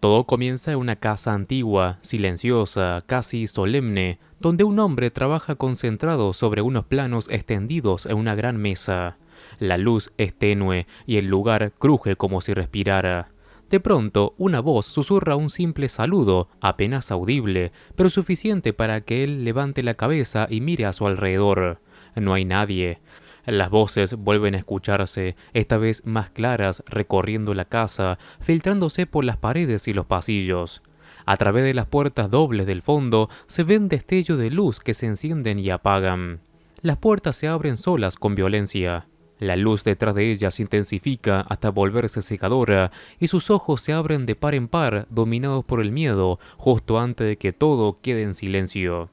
Todo comienza en una casa antigua, silenciosa, casi solemne, donde un hombre trabaja concentrado sobre unos planos extendidos en una gran mesa. La luz es tenue y el lugar cruje como si respirara. De pronto, una voz susurra un simple saludo, apenas audible, pero suficiente para que él levante la cabeza y mire a su alrededor. No hay nadie. Las voces vuelven a escucharse, esta vez más claras, recorriendo la casa, filtrándose por las paredes y los pasillos. A través de las puertas dobles del fondo se ven destellos de luz que se encienden y apagan. Las puertas se abren solas con violencia. La luz detrás de ellas se intensifica hasta volverse cegadora y sus ojos se abren de par en par, dominados por el miedo, justo antes de que todo quede en silencio.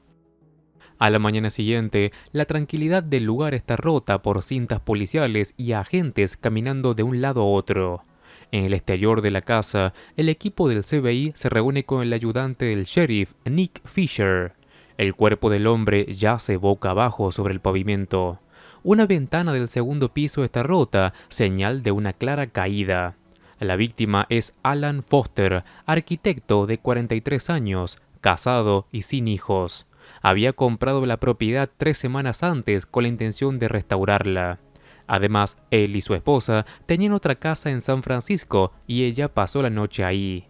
A la mañana siguiente, la tranquilidad del lugar está rota por cintas policiales y agentes caminando de un lado a otro. En el exterior de la casa, el equipo del FBI se reúne con el ayudante del sheriff, Nick Fisher. El cuerpo del hombre yace boca abajo sobre el pavimento. Una ventana del segundo piso está rota, señal de una clara caída. La víctima es Alan Foster, arquitecto de 43 años, casado y sin hijos. Había comprado la propiedad 3 semanas antes con la intención de restaurarla. Además, él y su esposa tenían otra casa en San Francisco y ella pasó la noche ahí.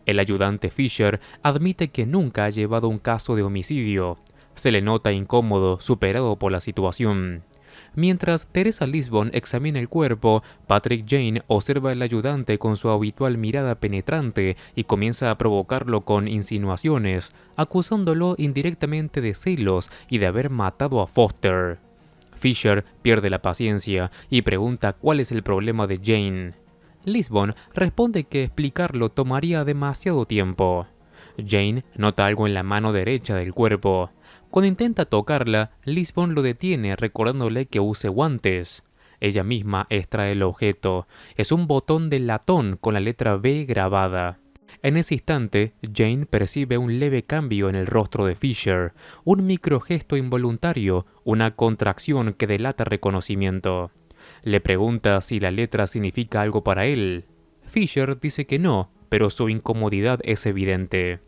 El ayudante Fisher admite que nunca ha llevado un caso de homicidio. Se le nota incómodo, superado por la situación. Mientras Teresa Lisbon examina el cuerpo, Patrick Jane observa al ayudante con su habitual mirada penetrante y comienza a provocarlo con insinuaciones, acusándolo indirectamente de celos y de haber matado a Foster. Fisher pierde la paciencia y pregunta cuál es el problema de Jane. Lisbon responde que explicarlo tomaría demasiado tiempo. Jane nota algo en la mano derecha del cuerpo. Cuando intenta tocarla, Lisbon lo detiene recordándole que use guantes. Ella misma extrae el objeto. Es un botón de latón con la letra B grabada. En ese instante, Jane percibe un leve cambio en el rostro de Fisher, un microgesto involuntario, una contracción que delata reconocimiento. Le pregunta si la letra significa algo para él. Fisher dice que no, pero su incomodidad es evidente.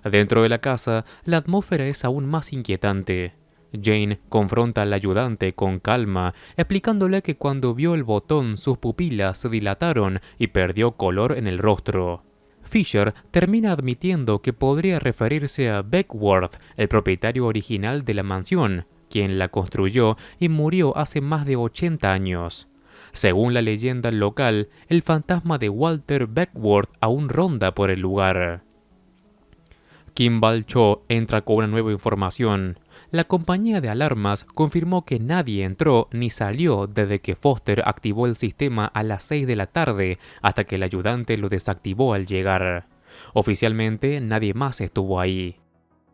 Dentro de la casa, la atmósfera es aún más inquietante. Jane confronta al ayudante con calma, explicándole que cuando vio el botón sus pupilas se dilataron y perdió color en el rostro. Fisher termina admitiendo que podría referirse a Beckworth, el propietario original de la mansión, quien la construyó y murió hace más de 80 años. Según la leyenda local, el fantasma de Walter Beckworth aún ronda por el lugar. Kimball Cho entra con una nueva información. La compañía de alarmas confirmó que nadie entró ni salió desde que Foster activó el sistema a las 6 de la tarde hasta que el ayudante lo desactivó al llegar. Oficialmente nadie más estuvo ahí.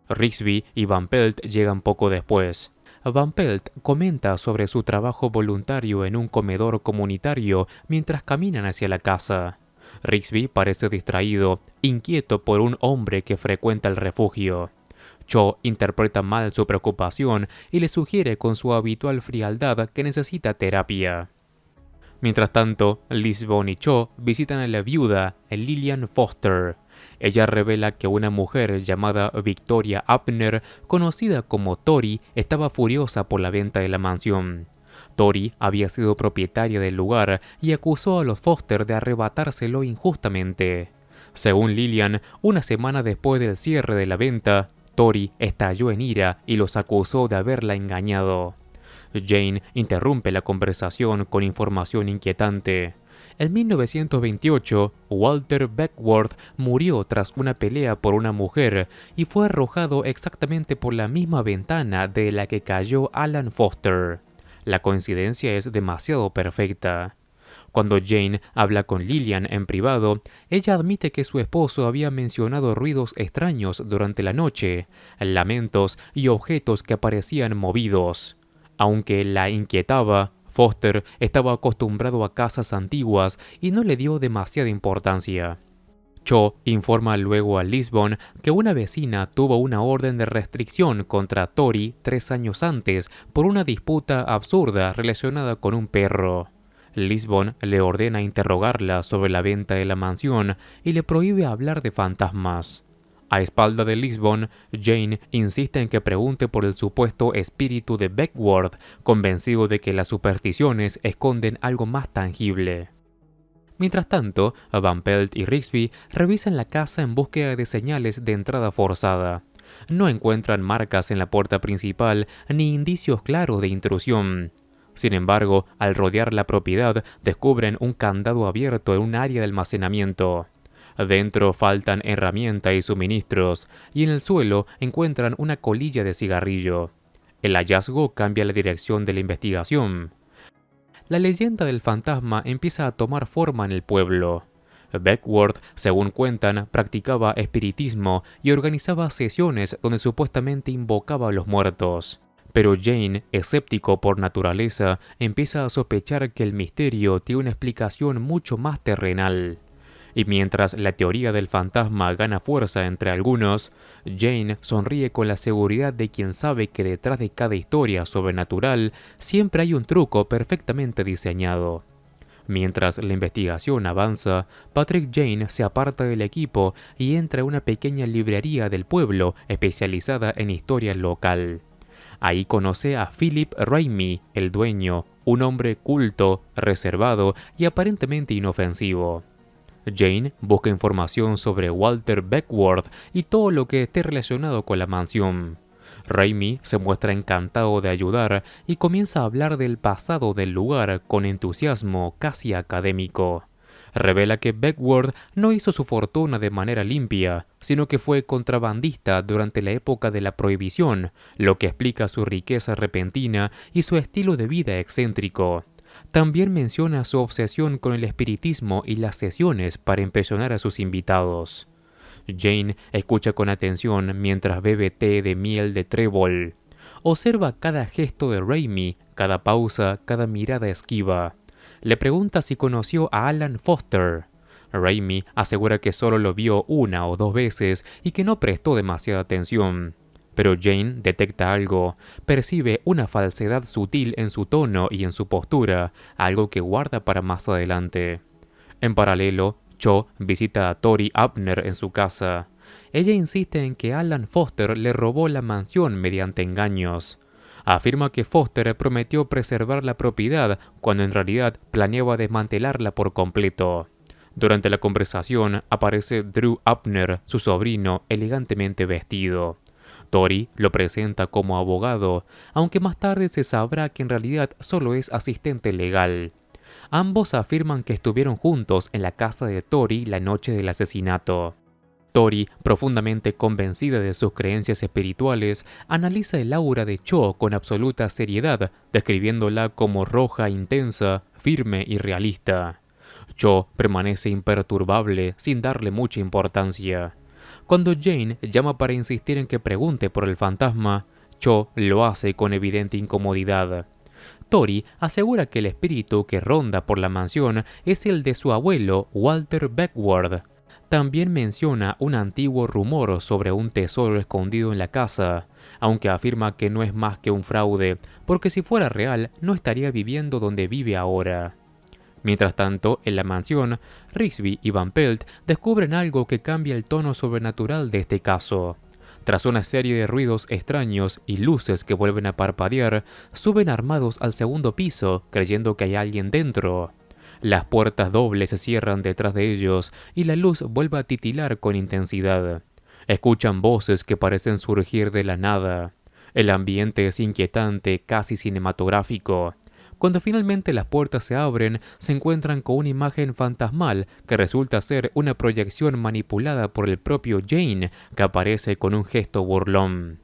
Rigsby y Van Pelt llegan poco después. Van Pelt comenta sobre su trabajo voluntario en un comedor comunitario mientras caminan hacia la casa. Rigsby parece distraído, inquieto por un hombre que frecuenta el refugio. Cho interpreta mal su preocupación y le sugiere con su habitual frialdad que necesita terapia. Mientras tanto, Lisbon y Cho visitan a la viuda, Lillian Foster. Ella revela que una mujer llamada Victoria Abner, conocida como Tori, estaba furiosa por la venta de la mansión. Tori había sido propietaria del lugar y acusó a los Foster de arrebatárselo injustamente. Según Lillian, una semana después del cierre de la venta, Tori estalló en ira y los acusó de haberla engañado. Jane interrumpe la conversación con información inquietante. En 1928, Walter Beckworth murió tras una pelea por una mujer y fue arrojado exactamente por la misma ventana de la que cayó Alan Foster. La coincidencia es demasiado perfecta. Cuando Jane habla con Lillian en privado, ella admite que su esposo había mencionado ruidos extraños durante la noche, lamentos y objetos que aparecían movidos. Aunque la inquietaba, Foster estaba acostumbrado a casas antiguas y no le dio demasiada importancia. Cho informa luego a Lisbon que una vecina tuvo una orden de restricción contra Tori 3 años antes por una disputa absurda relacionada con un perro. Lisbon le ordena interrogarla sobre la venta de la mansión y le prohíbe hablar de fantasmas. A espalda de Lisbon, Jane insiste en que pregunte por el supuesto espíritu de Beckworth, convencido de que las supersticiones esconden algo más tangible. Mientras tanto, Van Pelt y Rigsby revisan la casa en búsqueda de señales de entrada forzada. No encuentran marcas en la puerta principal ni indicios claros de intrusión. Sin embargo, al rodear la propiedad, descubren un candado abierto en un área de almacenamiento. Dentro faltan herramientas y suministros, y en el suelo encuentran una colilla de cigarrillo. El hallazgo cambia la dirección de la investigación. La leyenda del fantasma empieza a tomar forma en el pueblo. Beckworth, según cuentan, practicaba espiritismo y organizaba sesiones donde supuestamente invocaba a los muertos. Pero Jane, escéptico por naturaleza, empieza a sospechar que el misterio tiene una explicación mucho más terrenal. Y mientras la teoría del fantasma gana fuerza entre algunos, Jane sonríe con la seguridad de quien sabe que detrás de cada historia sobrenatural siempre hay un truco perfectamente diseñado. Mientras la investigación avanza, Patrick Jane se aparta del equipo y entra a una pequeña librería del pueblo especializada en historia local. Ahí conoce a Philip Raimi, el dueño, un hombre culto, reservado y aparentemente inofensivo. Jane busca información sobre Walter Beckworth y todo lo que esté relacionado con la mansión. Raimi se muestra encantado de ayudar y comienza a hablar del pasado del lugar con entusiasmo casi académico. Revela que Beckworth no hizo su fortuna de manera limpia, sino que fue contrabandista durante la época de la Prohibición, lo que explica su riqueza repentina y su estilo de vida excéntrico. También menciona su obsesión con el espiritismo y las sesiones para impresionar a sus invitados. Jane escucha con atención mientras bebe té de miel de trébol. Observa cada gesto de Raimi, cada pausa, cada mirada esquiva. Le pregunta si conoció a Alan Foster. Raimi asegura que solo lo vio una o dos veces y que no prestó demasiada atención. Pero Jane detecta algo, percibe una falsedad sutil en su tono y en su postura, algo que guarda para más adelante. En paralelo, Cho visita a Tori Abner en su casa. Ella insiste en que Alan Foster le robó la mansión mediante engaños. Afirma que Foster prometió preservar la propiedad cuando en realidad planeaba desmantelarla por completo. Durante la conversación aparece Drew Abner, su sobrino, elegantemente vestido. Tori lo presenta como abogado, aunque más tarde se sabrá que en realidad solo es asistente legal. Ambos afirman que estuvieron juntos en la casa de Tori la noche del asesinato. Tori, profundamente convencida de sus creencias espirituales, analiza el aura de Cho con absoluta seriedad, describiéndola como roja intensa, firme y realista. Cho permanece imperturbable sin darle mucha importancia. Cuando Jane llama para insistir en que pregunte por el fantasma, Cho lo hace con evidente incomodidad. Tori asegura que el espíritu que ronda por la mansión es el de su abuelo Walter Beckworth. También menciona un antiguo rumor sobre un tesoro escondido en la casa, aunque afirma que no es más que un fraude, porque si fuera real no estaría viviendo donde vive ahora. Mientras tanto, en la mansión, Rigsby y Van Pelt descubren algo que cambia el tono sobrenatural de este caso. Tras una serie de ruidos extraños y luces que vuelven a parpadear, suben armados al segundo piso, creyendo que hay alguien dentro. Las puertas dobles se cierran detrás de ellos y la luz vuelve a titilar con intensidad. Escuchan voces que parecen surgir de la nada. El ambiente es inquietante, casi cinematográfico. Cuando finalmente las puertas se abren, se encuentran con una imagen fantasmal que resulta ser una proyección manipulada por el propio Jane, que aparece con un gesto burlón.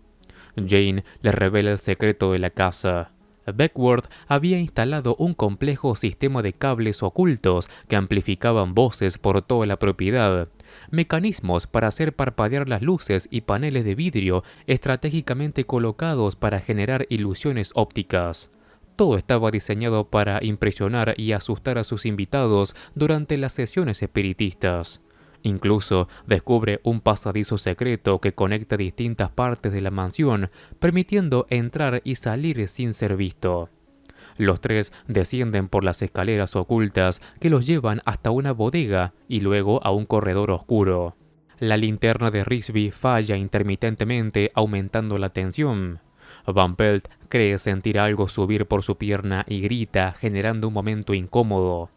Jane le revela el secreto de la casa. Beckworth había instalado un complejo sistema de cables ocultos que amplificaban voces por toda la propiedad, mecanismos para hacer parpadear las luces y paneles de vidrio estratégicamente colocados para generar ilusiones ópticas. Todo estaba diseñado para impresionar y asustar a sus invitados durante las sesiones espiritistas. Incluso descubre un pasadizo secreto que conecta distintas partes de la mansión, permitiendo entrar y salir sin ser visto. Los tres descienden por las escaleras ocultas que los llevan hasta una bodega y luego a un corredor oscuro. La linterna de Rigsby falla intermitentemente, aumentando la tensión. Van Pelt cree sentir algo subir por su pierna y grita, generando un momento incómodo.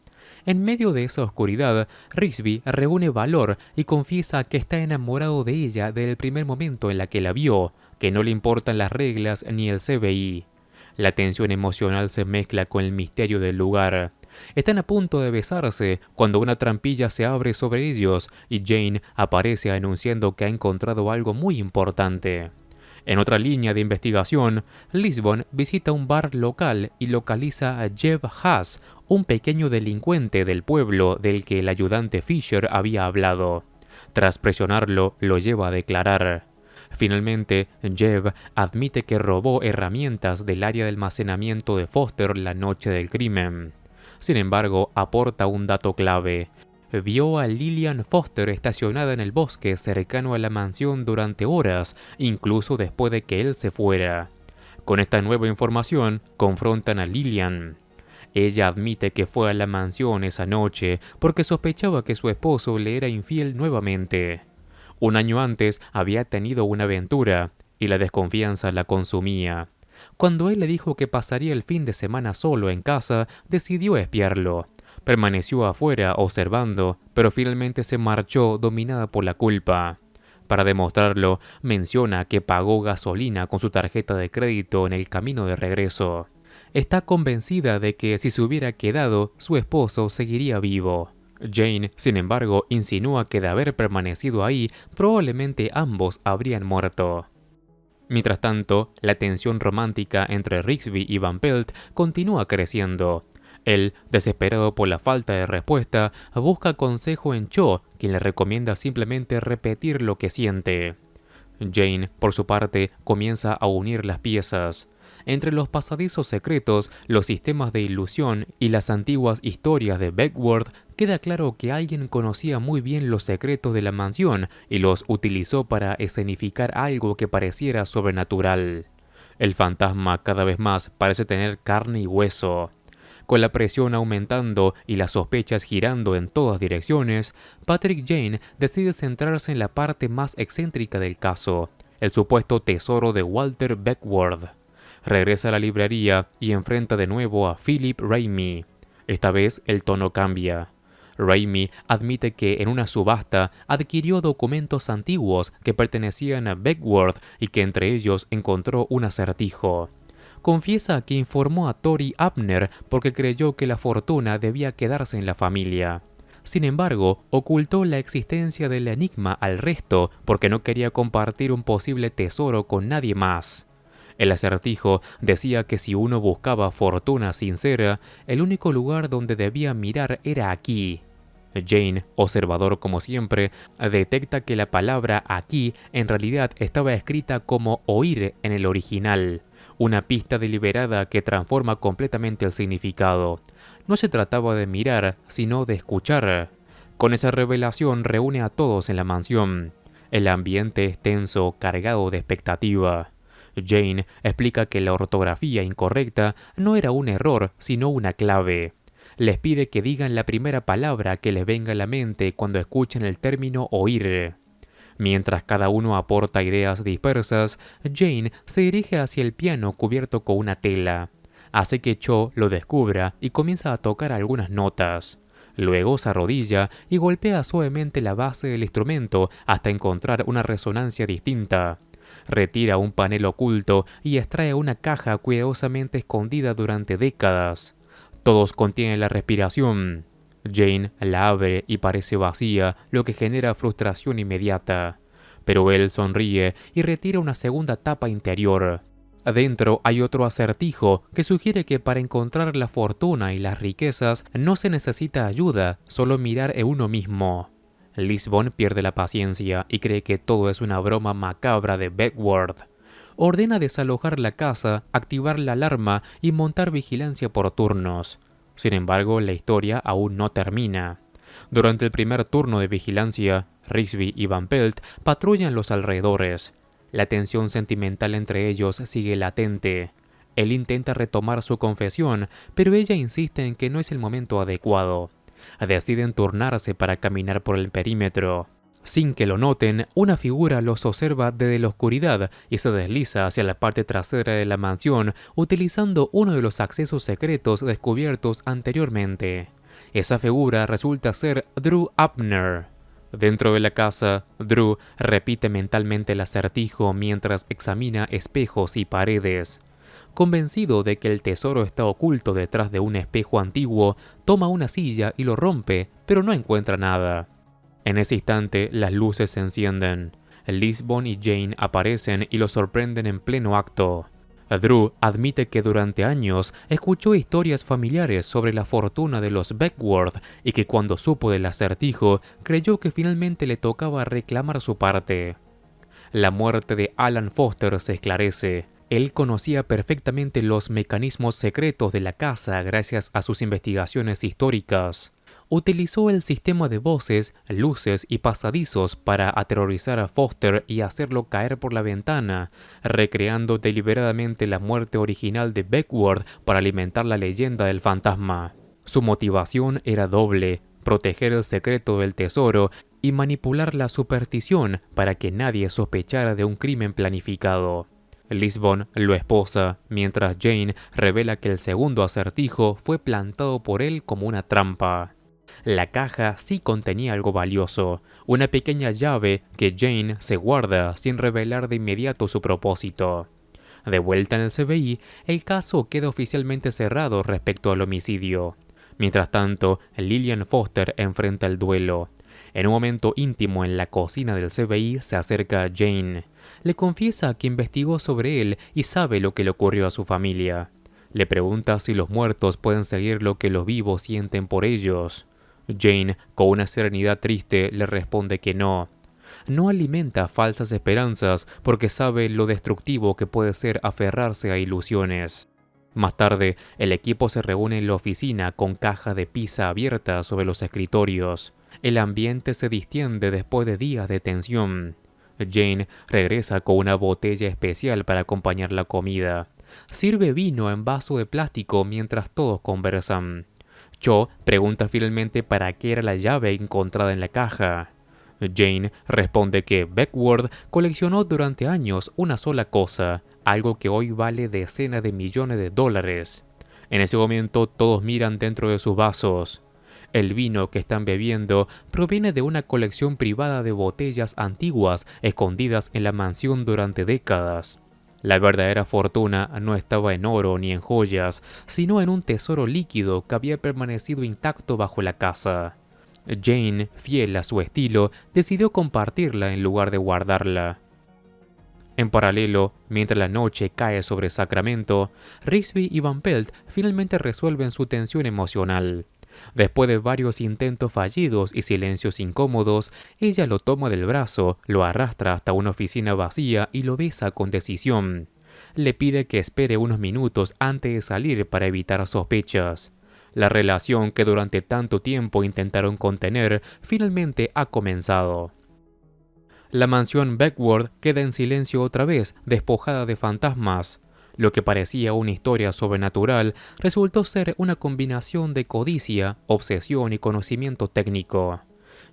En medio de esa oscuridad, Rigsby reúne valor y confiesa que está enamorado de ella desde el primer momento en la que la vio, que no le importan las reglas ni el CBI. La tensión emocional se mezcla con el misterio del lugar. Están a punto de besarse cuando una trampilla se abre sobre ellos y Jane aparece anunciando que ha encontrado algo muy importante. En otra línea de investigación, Lisbon visita un bar local y localiza a Jeb Haas, un pequeño delincuente del pueblo del que el ayudante Fisher había hablado. Tras presionarlo, lo lleva a declarar. Finalmente, Jeb admite que robó herramientas del área de almacenamiento de Foster la noche del crimen. Sin embargo, aporta un dato clave. Vio a Lillian Foster estacionada en el bosque cercano a la mansión durante horas, incluso después de que él se fuera. Con esta nueva información, confrontan a Lillian. Ella admite que fue a la mansión esa noche porque sospechaba que su esposo le era infiel nuevamente. Un año antes había tenido una aventura y la desconfianza la consumía. Cuando él le dijo que pasaría el fin de semana solo en casa, decidió espiarlo. Permaneció afuera observando, pero finalmente se marchó dominada por la culpa. Para demostrarlo, menciona que pagó gasolina con su tarjeta de crédito en el camino de regreso. Está convencida de que si se hubiera quedado, su esposo seguiría vivo. Jane, sin embargo, insinúa que de haber permanecido ahí, probablemente ambos habrían muerto. Mientras tanto, la tensión romántica entre Rigsby y Van Pelt continúa creciendo. Él, desesperado por la falta de respuesta, busca consejo en Cho, quien le recomienda simplemente repetir lo que siente. Jane, por su parte, comienza a unir las piezas. Entre los pasadizos secretos, los sistemas de ilusión y las antiguas historias de Beckworth, queda claro que alguien conocía muy bien los secretos de la mansión y los utilizó para escenificar algo que pareciera sobrenatural. El fantasma cada vez más parece tener carne y hueso. Con la presión aumentando y las sospechas girando en todas direcciones, Patrick Jane decide centrarse en la parte más excéntrica del caso, el supuesto tesoro de Walter Beckworth. Regresa a la librería y enfrenta de nuevo a Philip Raimi. Esta vez el tono cambia. Raimi admite que en una subasta adquirió documentos antiguos que pertenecían a Beckworth y que entre ellos encontró un acertijo. Confiesa que informó a Tori Abner porque creyó que la fortuna debía quedarse en la familia. Sin embargo, ocultó la existencia del enigma al resto porque no quería compartir un posible tesoro con nadie más. El acertijo decía que si uno buscaba fortuna sincera, el único lugar donde debía mirar era aquí. Jane, observador como siempre, detecta que la palabra aquí en realidad estaba escrita como oír en el original. Una pista deliberada que transforma completamente el significado. No se trataba de mirar, sino de escuchar. Con esa revelación reúne a todos en la mansión. El ambiente es tenso, cargado de expectativa. Jane explica que la ortografía incorrecta no era un error, sino una clave. Les pide que digan la primera palabra que les venga a la mente cuando escuchen el término oír. Mientras cada uno aporta ideas dispersas, Jane se dirige hacia el piano cubierto con una tela. Hace que Cho lo descubra y comienza a tocar algunas notas. Luego se arrodilla y golpea suavemente la base del instrumento hasta encontrar una resonancia distinta. Retira un panel oculto y extrae una caja cuidadosamente escondida durante décadas. Todos contienen la respiración. Jane la abre y parece vacía, lo que genera frustración inmediata. Pero él sonríe y retira una segunda tapa interior. Adentro hay otro acertijo que sugiere que para encontrar la fortuna y las riquezas no se necesita ayuda, solo mirar en uno mismo. Lisbon pierde la paciencia y cree que todo es una broma macabra de Beckworth. Ordena desalojar la casa, activar la alarma y montar vigilancia por turnos. Sin embargo, la historia aún no termina. Durante el primer turno de vigilancia, Rigsby y Van Pelt patrullan los alrededores. La tensión sentimental entre ellos sigue latente. Él intenta retomar su confesión, pero ella insiste en que no es el momento adecuado. Deciden turnarse para caminar por el perímetro. Sin que lo noten, una figura los observa desde la oscuridad y se desliza hacia la parte trasera de la mansión utilizando uno de los accesos secretos descubiertos anteriormente. Esa figura resulta ser Drew Abner. Dentro de la casa, Drew repite mentalmente el acertijo mientras examina espejos y paredes. Convencido de que el tesoro está oculto detrás de un espejo antiguo, toma una silla y lo rompe, pero no encuentra nada. En ese instante, las luces se encienden. Lisbon y Jane aparecen y lo sorprenden en pleno acto. Drew admite que durante años escuchó historias familiares sobre la fortuna de los Beckworth y que cuando supo del acertijo, creyó que finalmente le tocaba reclamar su parte. La muerte de Alan Foster se esclarece. Él conocía perfectamente los mecanismos secretos de la casa gracias a sus investigaciones históricas. Utilizó el sistema de voces, luces y pasadizos para aterrorizar a Foster y hacerlo caer por la ventana, recreando deliberadamente la muerte original de Beckworth para alimentar la leyenda del fantasma. Su motivación era doble: proteger el secreto del tesoro y manipular la superstición para que nadie sospechara de un crimen planificado. Lisbon lo esposa, mientras Jane revela que el segundo acertijo fue plantado por él como una trampa. La caja sí contenía algo valioso, una pequeña llave que Jane se guarda sin revelar de inmediato su propósito. De vuelta en el CBI, el caso queda oficialmente cerrado respecto al homicidio. Mientras tanto, Lillian Foster enfrenta el duelo. En un momento íntimo en la cocina del CBI se acerca a Jane. Le confiesa que investigó sobre él y sabe lo que le ocurrió a su familia. Le pregunta si los muertos pueden seguir lo que los vivos sienten por ellos. Jane, con una serenidad triste, le responde que no. No alimenta falsas esperanzas porque sabe lo destructivo que puede ser aferrarse a ilusiones. Más tarde, el equipo se reúne en la oficina con cajas de pizza abiertas sobre los escritorios. El ambiente se distiende después de días de tensión. Jane regresa con una botella especial para acompañar la comida. Sirve vino en vaso de plástico mientras todos conversan. Cho pregunta finalmente para qué era la llave encontrada en la caja. Jane responde que Beckworth coleccionó durante años una sola cosa, algo que hoy vale decenas de millones de dólares. En ese momento todos miran dentro de sus vasos. El vino que están bebiendo proviene de una colección privada de botellas antiguas escondidas en la mansión durante décadas. La verdadera fortuna no estaba en oro ni en joyas, sino en un tesoro líquido que había permanecido intacto bajo la casa. Jane, fiel a su estilo, decidió compartirla en lugar de guardarla. En paralelo, mientras la noche cae sobre Sacramento, Rigsby y Van Pelt finalmente resuelven su tensión emocional. Después de varios intentos fallidos y silencios incómodos, ella lo toma del brazo, lo arrastra hasta una oficina vacía y lo besa con decisión. Le pide que espere unos minutos antes de salir para evitar sospechas. La relación que durante tanto tiempo intentaron contener finalmente ha comenzado. La mansión Beckworth queda en silencio otra vez, despojada de fantasmas. Lo que parecía una historia sobrenatural resultó ser una combinación de codicia, obsesión y conocimiento técnico.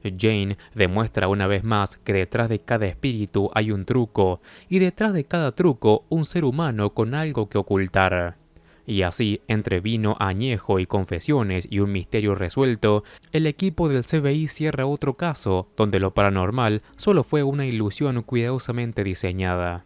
Jane demuestra una vez más que detrás de cada espíritu hay un truco, y detrás de cada truco un ser humano con algo que ocultar. Y así, entre vino añejo y confesiones y un misterio resuelto, el equipo del CBI cierra otro caso donde lo paranormal solo fue una ilusión cuidadosamente diseñada.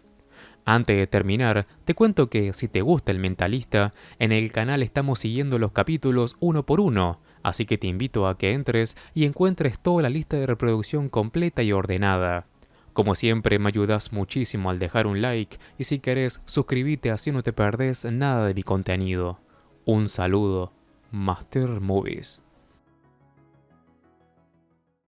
Antes de terminar, te cuento que si te gusta El Mentalista, en el canal estamos siguiendo los capítulos uno por uno, así que te invito a que entres y encuentres toda la lista de reproducción completa y ordenada. Como siempre, me ayudas muchísimo al dejar un like y si querés, suscríbete así no te perdés nada de mi contenido. Un saludo, Master Movies.